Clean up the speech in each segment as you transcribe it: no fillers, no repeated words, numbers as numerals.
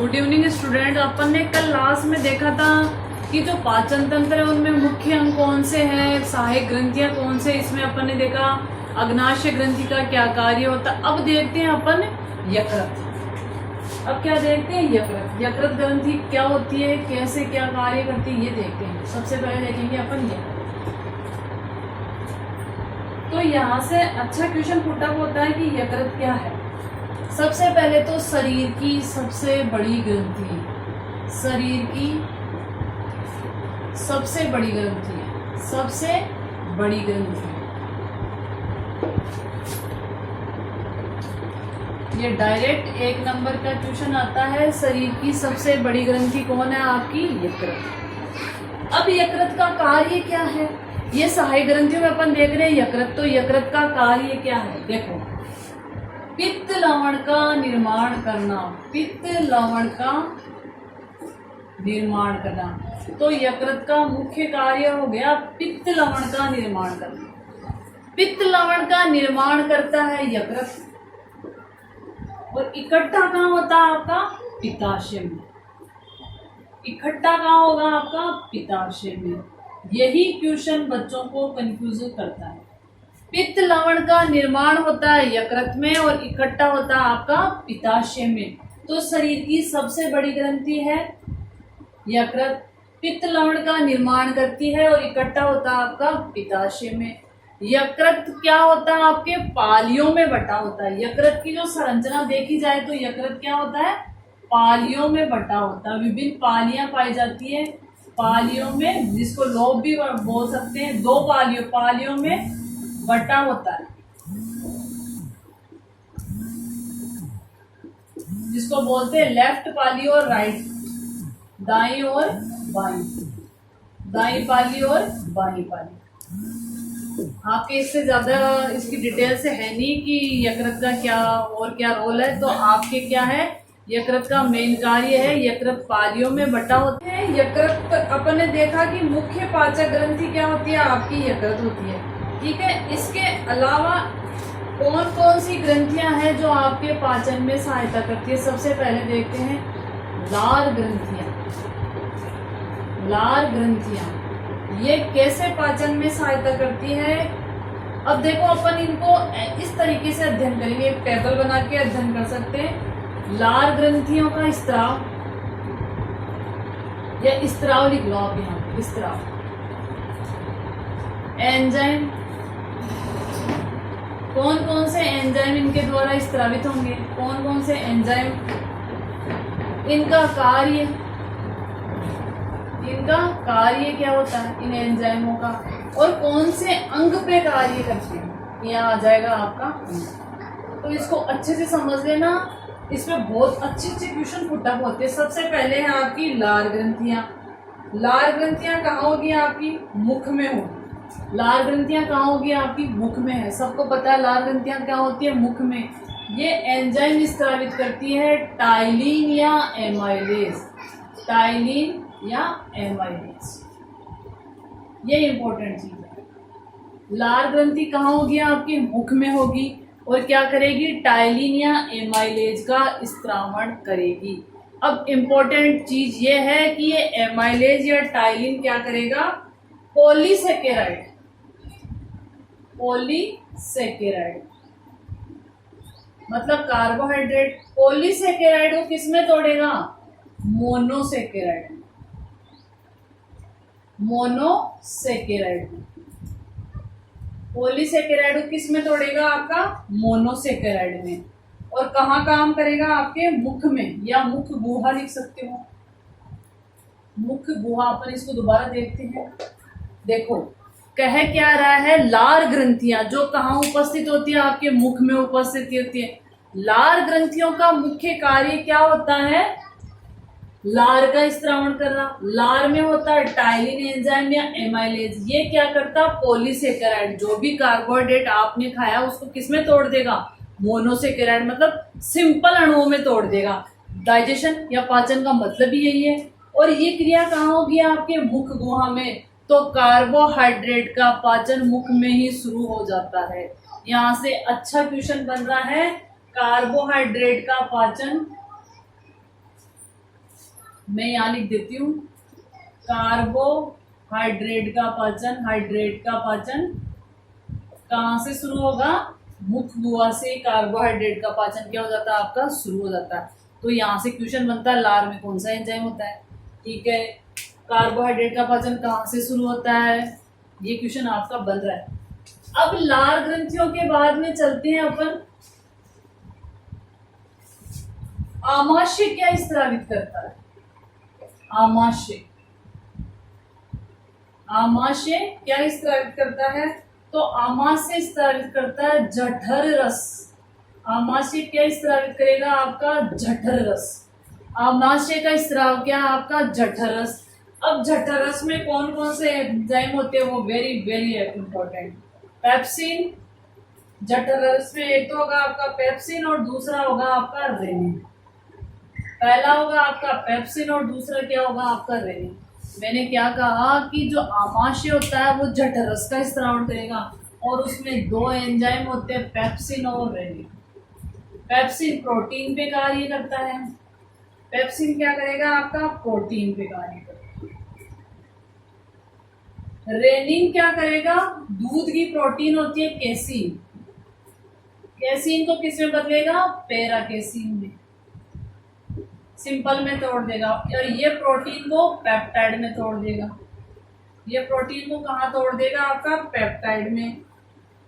Good evening student. अपन ने कल class में देखा था कि जो पाचन तंत्र है उनमें मुख्य अंग कौन से हैं, सहायक ग्रंथियां कौन से। इसमें अपन ने देखा अग्नाशय ग्रंथि का क्या कार्य होता है। अब देखते हैं अपन यकृत। अब क्या देखते हैं यकृत। यकृत ग्रंथि क्या होती है, कैसे क्या कार्य करती है, ये देखते हैं। सबसे पहले देखेंगे अपन यकृत। तो यहाँ से अच्छा क्वेश्चन पुटअप होता है कि यकृत क्या है। सबसे पहले तो शरीर की सबसे बड़ी ग्रंथि, शरीर की सबसे बड़ी ग्रंथि है, सबसे बड़ी ग्रंथि। ये डायरेक्ट 1 नंबर का क्वेश्चन आता है। शरीर की सबसे बड़ी ग्रंथि कौन है आपकी? यकृत। अब यकृत का कार्य क्या है, ये सहायक ग्रंथियों में अपन देख रहे हैं यकृत। तो यकृत का कार्य क्या है, देखो। पित्त लवण का निर्माण करना, पित्त लवण का निर्माण करना। तो यकृत का मुख्य कार्य हो गया पित्त लवण का निर्माण करना। पित्त लवण का निर्माण करता है यकृत और इकट्ठा कहाँ होता है आपका? पित्ताशय में। इकट्ठा कहाँ होगा आपका? पित्ताशय में। यही क्वेश्चन बच्चों को कंफ्यूज करता है। पित्त लवण का निर्माण होता है यकृत में और इकट्ठा होता है आपका पित्ताशय में। तो शरीर की सबसे बड़ी ग्रंथि है यकृत। पित्त लवण का निर्माण करती है और इकट्ठा होता है आपका पित्ताशय में। यकृत क्या होता है? आपके पालियों में बटा होता है। यकृत की जो संरचना देखी जाए तो यकृत क्या होता है? पालियों में बटा होता है। विभिन्न पालियां पाई जाती है पालियों में, जिसको लोब भी बोल सकते हैं। 2 पालियों में बटा होता है, जिसको बोलते हैं लेफ्ट पाली और राइट, दाई और बाई, दाई पाली और बाई पाली। आपके इससे ज्यादा इसकी डिटेल से है नहीं कि यकृत का क्या और क्या रोल है। तो आपके क्या है, यकृत का मेन कार्य है यकृत पालियों में बटा होते हैं। यकृत अपन ने देखा कि मुख्य पाचक ग्रंथि क्या होती है आपकी? यकृत होती है, ठीक है। इसके अलावा कौन कौन सी ग्रंथियां हैं जो आपके पाचन में सहायता करती है? सबसे पहले देखते हैं लार ग्रंथियां। लार ग्रंथियां ये कैसे पाचन में सहायता करती है? अब देखो अपन इनको इस तरीके से अध्ययन करेंगे, एक टेबल बना के अध्ययन कर सकते हैं। लार ग्रंथियों का स्त्राव या स्त्राव लिख लो आप यहाँ, स्त्राव। एंजाइम, कौन कौन से एंजाइम इनके द्वारा स्त्रावित होंगे? कौन कौन से एंजाइम? इनका कार्य, इनका कार्य क्या होता है इन एंजाइमों का, और कौन से अंग पे कार्य करते हैं? यहाँ आ जाएगा आपका। तो इसको अच्छे से समझ लेना, इसमें बहुत अच्छे अच्छे क्वेश्चन पुटअप होते हैं। सबसे पहले है आपकी लार ग्रंथियां। लार ग्रंथियां कहाँ होगी आपकी? मुख में होगी। लार ग्रंथियां कहाँ होगी आपकी? मुख में है। सबको पता है लार ग्रंथियां क्या होती है? मुख में। ये एंजाइम स्त्रावित करती है टाइलिन या एमाइलेज, टाइलिन या एमाइलेज। ये इंपॉर्टेंट चीज है। लार ग्रंथि कहाँ होगी आपकी? मुख में होगी और क्या करेगी? टाइलिन या एमाइलेज का स्त्रावण करेगी। अब इंपॉर्टेंट चीज ये है कि ये एमाइलेज या टाइलिन क्या करेगा? पॉलीसेकेराइड, पॉलीसेकेराइड मतलब कार्बोहाइड्रेट। पॉलीसेकेराइड को किस में तोड़ेगा? Monosaccharide, monosaccharide. पॉलीसेकेराइड को किस में तोड़ेगा? आपका मोनोसेकेराइड में। और कहाँ काम करेगा? आपके मुख में, या मुख गुहा लिख सकते हो। मुख गुहा, अपन इसको दोबारा देखते हैं। देखो कह क्या रहा है, लार ग्रंथियां जो कहाँ उपस्थित होती है? आपके मुख में उपस्थित होती है। लार ग्रंथियों का मुख्य कार्य क्या होता है? लार का स्त्रावण करना। लार में होता है टाइलिन एंजाइम या एमाइलेज। ये क्या करता? पॉलीसेकेराइड, जो भी कार्बोहाइड्रेट आपने खाया उसको किसमें तोड़ देगा? मोनोसेकेराइड, मतलब सिंपल अणुओं में तोड़ देगा। डाइजेशन या पाचन का मतलब ही यही है। और ये क्रिया कहाँ होगी? आपके मुख गुहा में। तो कार्बोहाइड्रेट का पाचन मुख में ही शुरू हो जाता है। यहाँ से अच्छा क्वेश्चन बन रहा है, कार्बोहाइड्रेट का पाचन मैं यहाँ लिख देती हूँ, कार्बोहाइड्रेट का पाचन, हाइड्रेट का पाचन कहाँ से शुरू होगा? मुख गुहा से कार्बोहाइड्रेट का पाचन क्या हो जाता है आपका? शुरू हो जाता है। तो यहाँ से क्वेश्चन बनता है लार में कौन सा एंजाइम होता है। ठीक है, कार्बोहाइड्रेट का पाचन कहाँ से शुरू होता है, ये क्वेश्चन आपका बन रहा है। अब लार ग्रंथियों के बाद में चलते हैं अपन, आमाशय क्या स्रावित करता है? आमाशय, आमाशय क्या स्रावित करता है? तो आमाशय स्रावित करता है जठर रस। आमाशय क्या स्रावित करेगा आपका? जठर रस। आमाशय का स्राव क्या है आपका? जठर रस। अब जठर रस में कौन कौन से एंजाइम होते हैं वो वेरी वेरी इंपॉर्टेंट। पेप्सिन, जठर रस में एक तो होगा आपका पेप्सिन और दूसरा होगा आपका रेनिन। पहला होगा आपका पेप्सिन और दूसरा क्या होगा आपका रेनिन। मैंने क्या कहा कि जो आमाशय होता है वो जठर रस का स्रावन करेगा और उसमें दो एंजाइम होते हैं, पेप्सिन और रेनिन। पेप्सिन प्रोटीन पे कार्य करता है, पेप्सिन क्या करेगा आपका? प्रोटीन पे कार्य करेगा। रेनिन क्या करेगा? दूध की प्रोटीन होती है केसीन, केसीन को किस में बदलेगा? पैरा केसीन में, सिंपल में तोड़ देगा। और ये प्रोटीन को पेप्टाइड में तोड़ देगा। ये प्रोटीन को कहाँ तोड़ देगा आपका? पेप्टाइड में।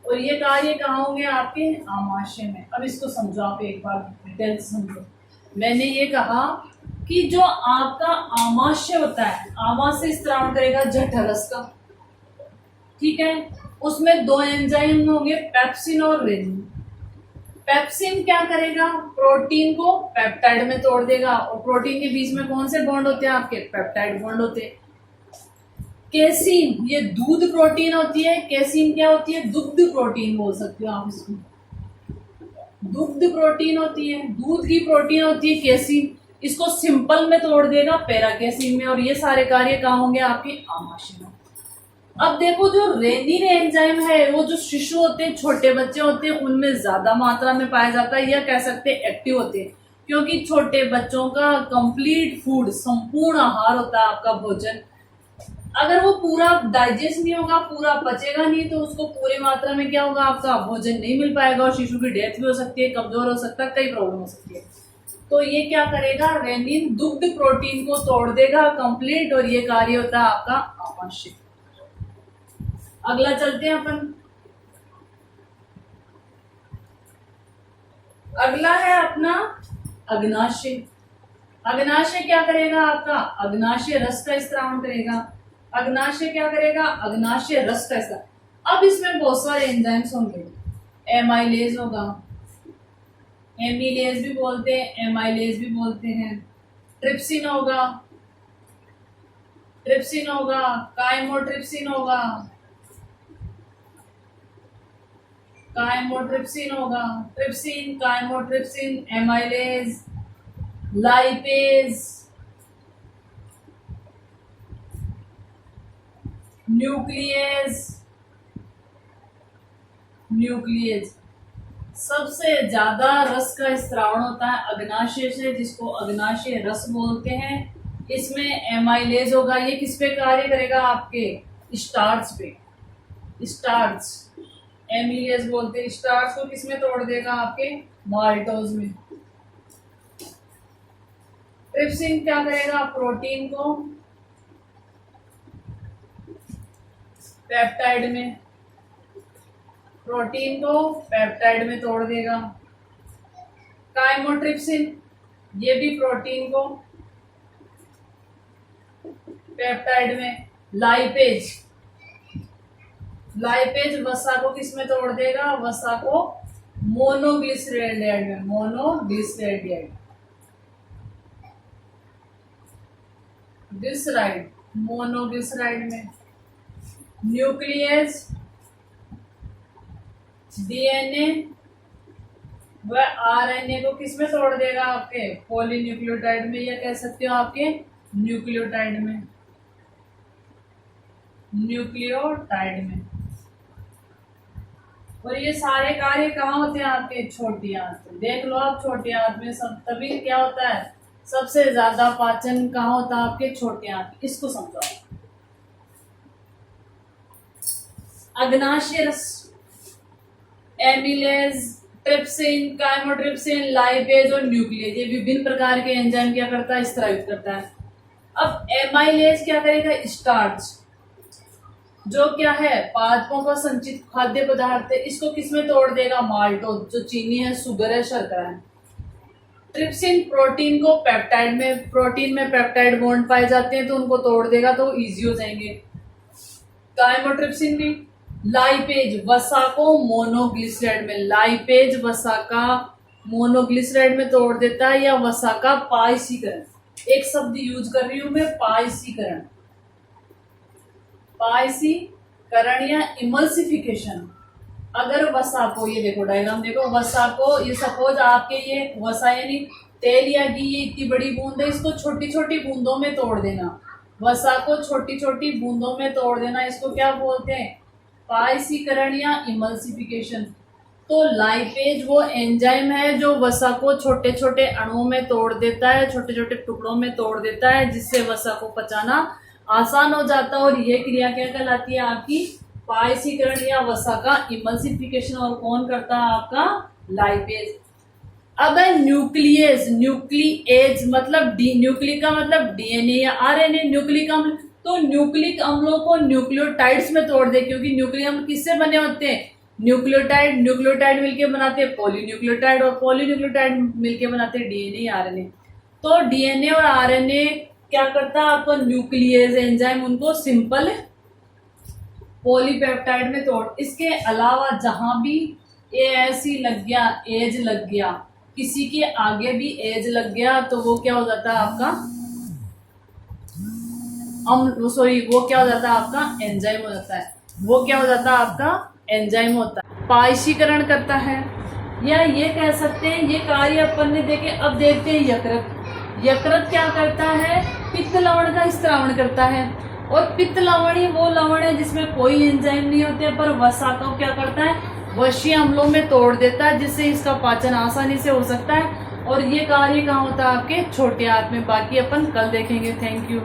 और ये कार्य कहाँ होंगे आपके? आमाशय में। अब इसको समझो आप एक बार डिटेल से समझो। मैंने ये कहा कि जो आपका आमाशय होता है, आमाशय स्रावन करेगा जठर रस का, ठीक है। उसमें दो एंजाइम होंगे, पेप्सिन और रेनिन। पेप्सिन क्या करेगा? प्रोटीन को पेप्टाइड में तोड़ देगा और प्रोटीन के बीच में कौन से बॉन्ड होते हैं आपके? पेप्टाइड बॉन्ड होते हैं। केसीन, ये दूध प्रोटीन होती है। केसीन क्या होती है? दुग्ध प्रोटीन बोल सकते हो आप इसको, दुग्ध प्रोटीन होती है, दूध की प्रोटीन होती है केसीन। इसको सिंपल में तोड़ देगा पैरा केसीन में और ये सारे कार्य कहाँ होंगे आपके? आमाशय में। अब देखो जो रेनिन एंजाइम है वो जो शिशु होते हैं, छोटे बच्चे होते हैं, उनमें ज्यादा मात्रा में पाया जाता है, या कह सकते हैं एक्टिव होते हैं, क्योंकि छोटे बच्चों का कंप्लीट फूड, संपूर्ण आहार होता है आपका भोजन। अगर वो पूरा डाइजेस्ट नहीं होगा, पूरा पचेगा नहीं, तो उसको पूरी मात्रा में क्या होगा आपका? भोजन नहीं मिल पाएगा और शिशु की डेथ भी हो सकती है, कमजोर हो सकता है, कई प्रॉब्लम हो सकती है। तो ये क्या करेगा? रेनिन दुग्ध प्रोटीन को तोड़ देगा कंप्लीट और ये कार्य होता है आपका आमाशय। अगला चलते हैं अपन, अगला है अपना अग्नाशय। अग्नाशय क्या करेगा आपका? अग्नाशय रस का स्रावन करेगा। अग्नाशय क्या करेगा? अग्नाशय रस का स्रावन। अब इसमें बहुत सारे एंजाइम्स होंगे, एमाइलेज होगा, एमिलेज भी बोलते हैं, एमाइलेज भी बोलते हैं, ट्रिप्सिन होगा, ट्रिप्सिन होगा, काइमोट्रिप्सिन होगा, काइमोट्रिप्सिन होगा, trypsin, chymotrypsin, amylase, lipase, nuclease. Nuclease सबसे ज्यादा रस का स्रावन होता है अग्नाशय से, जिसको अग्नाशय रस बोलते हैं। इसमें एमाइलेज होगा, ये किस पे कार्य करेगा? आपके स्टार्च पे, स्टार्च, एमिलेज बोलते हैं। स्टार्च को किसमें तोड़ देगा? आपके माल्टोज में। ट्रिप्सिन क्या करेगा? प्रोटीन को पेप्टाइड में, प्रोटीन को पेप्टाइड में तोड़ देगा। काइमोट्रिप्सिन, ये भी प्रोटीन को पेप्टाइड में। लाइपेज, लाइपेज वसा को किसमें तोड़ देगा? वसा को मोनोग्लिसरेडियाइड में, मोनोग्लिसरेडियाइड, ग्लिसराइड, मोनोग्लिसराइड में। न्यूक्लियस, डीएनए व आरएनए को किसमें तोड़ देगा? आपके पॉलीन्यूक्लियोटाइड में, या कह सकते हो आपके न्यूक्लियोटाइड में, न्यूक्लियोटाइड में। और ये सारे कार्य कहाँ होते हैं? आपके छोटी आंत में। देख लो आप, छोटी आंत में सब, तभी क्या होता है? सबसे ज्यादा पाचन कहाँ होता है? आपके छोटे आंत। इसको समझाओ। अग्नाशय रस, एमिलेज, ट्रिप्सिन, काइमोट्रिप्सिन, लाइपेज और न्यूक्लियस, ये विभिन्न प्रकार के एंजाइम क्या करता है? स्त्रावित करता है। अब एमाइलेज क्या करेगा? स्टार्च, जो क्या है? पादपों का संचित खाद्य पदार्थ है, इसको किसमें तोड़ देगा? माल्टोज, जो चीनी है, शुगर है, शर्करा है। ट्रिप्सिन प्रोटीन को पेप्टाइड में, प्रोटीन में पेप्टाइड बॉन्ड पाए जाते हैं तो उनको तोड़ देगा तो इजी हो जाएंगे। काइमोट्रिप्सिन भी। लाइपेज, वसा को मोनोग्लिसराइड में, लाइपेज वसा का मोनोग्लिसराइड में तोड़ देता है, या वसा का पायसीकरण। एक शब्द यूज कर रही हूं मैं, पायसीकरण, पायसीकरण या इमल्सिफिकेशन। अगर वसा को, ये देखो डायग्राम देखो, वसा को, ये सपोज आपके ये वसा यानी तेल या घी, ये इतनी बड़ी बूंद है, इसको छोटी छोटी बूंदों में तोड़ देना। वसा को छोटी छोटी बूंदों में तोड़ देना, इसको क्या बोलते हैं? पायसीकरण या इमल्सिफिकेशन। तो लाइपेज वो एंजाइम है जो वसा को छोटे छोटे अणुओं में तोड़ देता है, छोटे छोटे टुकड़ों में तोड़ देता है, जिससे वसा को पचाना आसान हो जाता है। और यह क्रिया क्या कहलाती है? आपकी पायसीकरण या वसा का इमल्सिफिकेशन। और कौन करता है? आपका लाइपेज। अब है न्यूक्लियस, न्यूक्लिएज मतलब न्यूक्लिक का मतलब डीएनए या आरएनए, न्यूक्लिक अम्ल। तो न्यूक्लिक अम्लों को न्यूक्लियोटाइड्स में तोड़ दे, क्योंकि न्यूक्लिक अम्ल किससे बने होते हैं? न्यूक्लियोटाइड, न्यूक्लियोटाइड मिलके बनाते हैं पॉलीन्यूक्लियोटाइड, और पॉलीन्यूक्लियोटाइड मिलके बनाते हैं डीएनए या आरएनए। तो डीएनए और आरएनए क्या करता है? आपको न्यूक्लियस एंजाइम उनको सिंपल पॉलीपेप्टाइड में तोड़। इसके अलावा जहां भी एएससी लग गया, एज लग गया, किसी के आगे भी एज लग गया, तो वो क्या हो जाता है? आपका वो क्या हो जाता है? आपका एंजाइम हो जाता है। वो क्या हो जाता है? आपका एंजाइम होता है। पायसीकरण करता है, या ये कह सकते हैं ये कार्य अपन ने देखे। अब देखते हैं यकृत। यकृत क्या करता है? पित्त लवण का स्त्रावण करता है। और पित्त लवण ही वो लवण है जिसमें कोई एंजाइम नहीं होते, पर वसा को क्या करता है? वशीय अम्लों में तोड़ देता है, जिससे इसका पाचन आसानी से हो सकता है। और ये कार्य कहाँ होता है? आपके छोटे आंत में। बाकी अपन कल देखेंगे। Thank you.